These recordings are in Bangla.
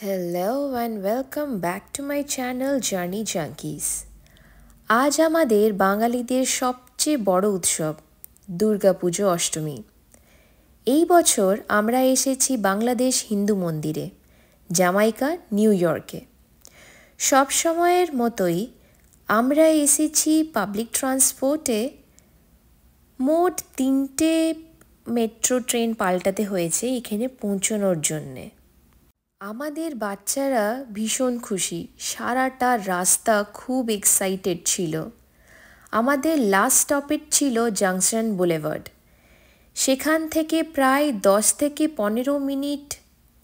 Hello and welcome back to my channel journey junkies. আজ আমাদের বাঙালিদের সবচেয়ে বড় উৎসব দুর্গাপুজো অষ্টমী। এই বছর আমরা এসেছি বাংলাদেশ হিন্দু মন্দিরে, জামাইকা, নিউ ইয়র্কে। সব সময়ের মতোই আমরা এসেছি পাবলিক ট্রান্সপোর্টে। মোট 3টে মেট্রো ট্রেন পাল্টাতে হয়েছে এখানে পৌঁছানোর জন্যে। আমাদের বাচ্চারা ভীষণ খুশি, সারাটা রাস্তা খুব এক্সাইটেড ছিল। আমাদের লাস্ট স্টপেজ ছিল জাংশন বুলেভার্ড। সেখান থেকে প্রায় 10 থেকে 15 মিনিট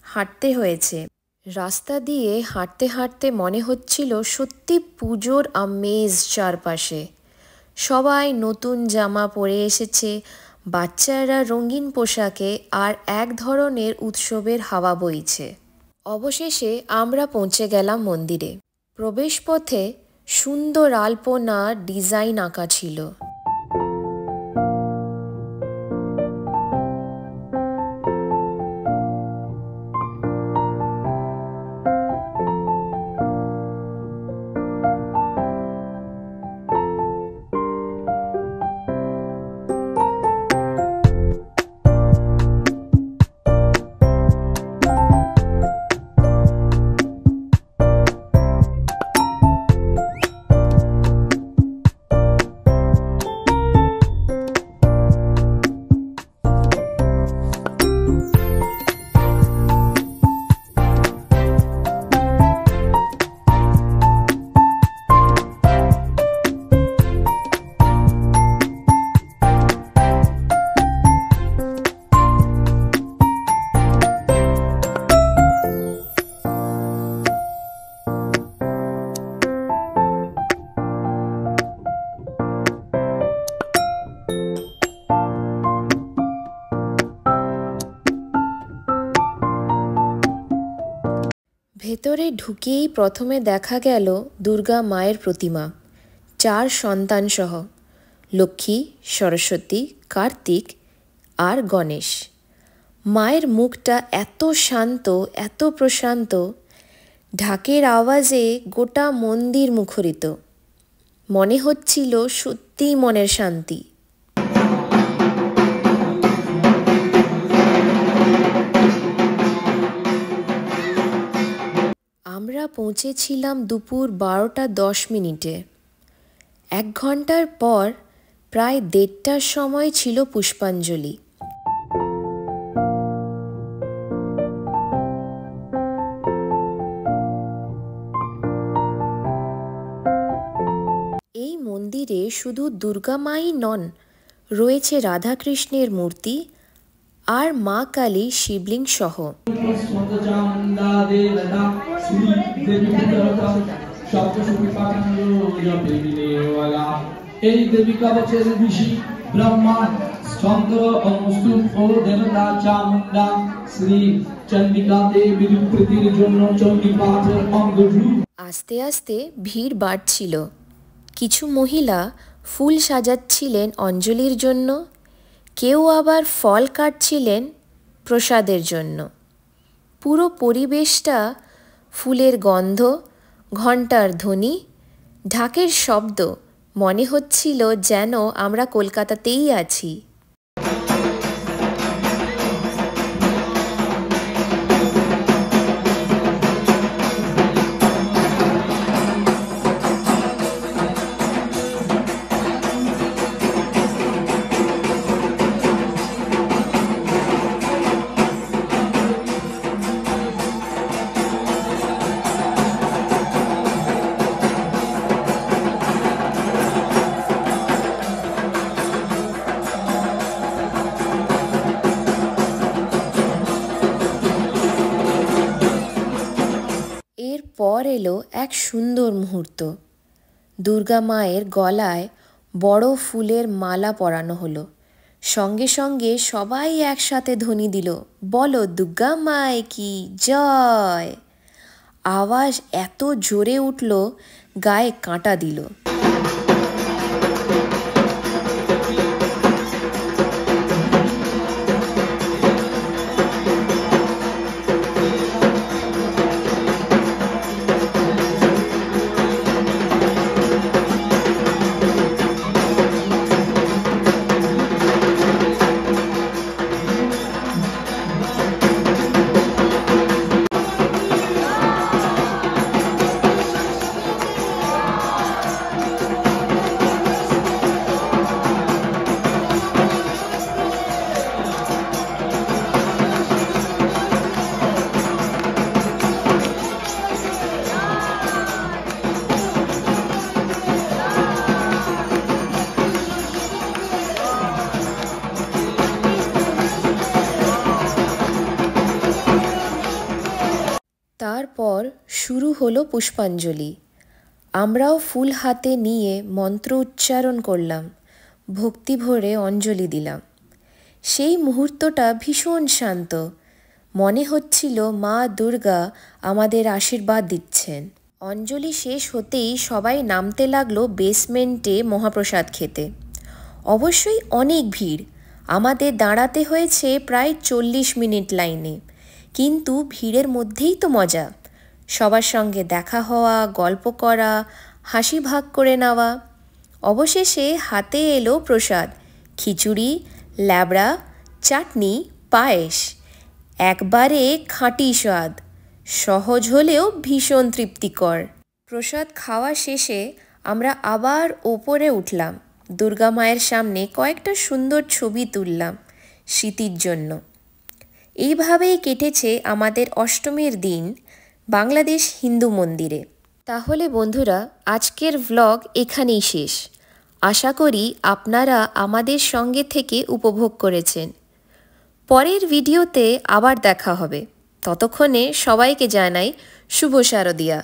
হাঁটতে হয়েছে। রাস্তা দিয়ে হাঁটতে হাঁটতে মনে হচ্ছিল সত্যি পুজোর আমেজ চারপাশে। সবাই নতুন জামা পরে এসেছে, বাচ্চারা রঙিন পোশাকে, আর এক ধরনের উৎসবের হাওয়া বইছে। অবশেষে আমরা পৌঁছে গেলাম মন্দিরে। প্রবেশপথে সুন্দর আলপনা ডিজাইন আঁকা ছিল। ভেতরে ঢুকেই প্রথমে দেখা গেল দুর্গা মায়ের প্রতিমা, 4 সন্তান সহ, লক্ষ্মী, সরস্বতী, কার্তিক আর গণেশ। মায়ের মুখটা এত শান্ত, এত প্রশান্ত, ঢাকের আওয়াজে গোটা মন্দির মুখরিত। মনে হচ্ছিল সত্যিই মনের শান্তি। আমরা পৌঁছেছিলাম দুপুর 12টা 10 মিনিটে। 1 ঘন্টার পর প্রায় 1:30টার সময় ছিল পুষ্পাঞ্জলি। এই মন্দিরে শুধু দুর্গা মাই নন, রয়েছে রাধাকৃষ্ণের মূর্তি আর মা কালী শিবলিঙ্গ সহ। এই দেবী কবচের ঋষি ব্রহ্মা, চন্দ্র ও দেবতা চামুন্ডা শ্রী চন্ডিকা দেবীর প্রীতির জন্য চণ্ডী পাঠের অঙ্গরূপ। আস্তে আস্তে ভিড় বাড়ছিল। কিছু মহিলা ফুল সাজাচ্ছিলেন অঞ্জলির জন্য, কেউ আবার ফল কাটছিলেন প্রসাদের জন্য। পুরো পরিবেশটা ফুলের গন্ধ, ঘণ্টার ধ্বনি, ঢাকের শব্দ, মনে হচ্ছিল যেন আমরা কলকাতাতেই আছি। এরপর এলো এক সুন্দর মুহূর্ত। দুর্গা মায়ের গলায় বড় ফুলের মালা পরানো হলো। সঙ্গে সঙ্গে সবাই একসাথে ধ্বনি দিল, বলো দুর্গা মায় কি জয়। আওয়াজ এত জোরে উঠল, গায়ে কাঁটা দিল। তারপর শুরু হলো পুষ্পাঞ্জলি। আমরাও ফুল হাতে নিয়ে মন্ত্র উচ্চারণ করলাম, ভক্তি ভরে অঞ্জলি দিলাম। সেই মুহূর্তটা ভীষণ শান্ত, মনে হচ্ছিল মা দুর্গা আমাদের আশীর্বাদ দিচ্ছেন। অঞ্জলি শেষ হতেই সবাই নামতে লাগলো বেসমেন্টে মহাপ্রসাদ খেতে। অবশ্যই অনেক ভিড়, আমাদের দাঁড়াতে হয়েছে প্রায় 40 মিনিট লাইনে, কিন্তু ভিড়ের মধ্যেই তো মজা। সবার সঙ্গে দেখা হওয়া, গল্প করা, হাসি ভাগ করে নেওয়া। অবশেষে হাতে এলো প্রসাদ, খিচুড়ি, ল্যাবড়া, চাটনি, পায়েস। একবারে খাঁটি স্বাদ, সহজ হলেও ভীষণ তৃপ্তিকর। প্রসাদ খাওয়া শেষে আমরা আবার ওপরে উঠলাম, দুর্গা মায়ের সামনে কয়েকটা সুন্দর ছবি তুললাম স্মৃতির জন্য। এইভাবেই কেটেছে আমাদের অষ্টমীর দিন বাংলাদেশ হিন্দু মন্দিরে। তাহলে বন্ধুরা, আজকের ভ্লগ এখানেই শেষ। আশা করি আপনারা আমাদের সঙ্গে থেকে উপভোগ করেছেন। পরের ভিডিওতে আবার দেখা হবে। ততক্ষণে সবাইকে জানাই শুভ শারদিয়া।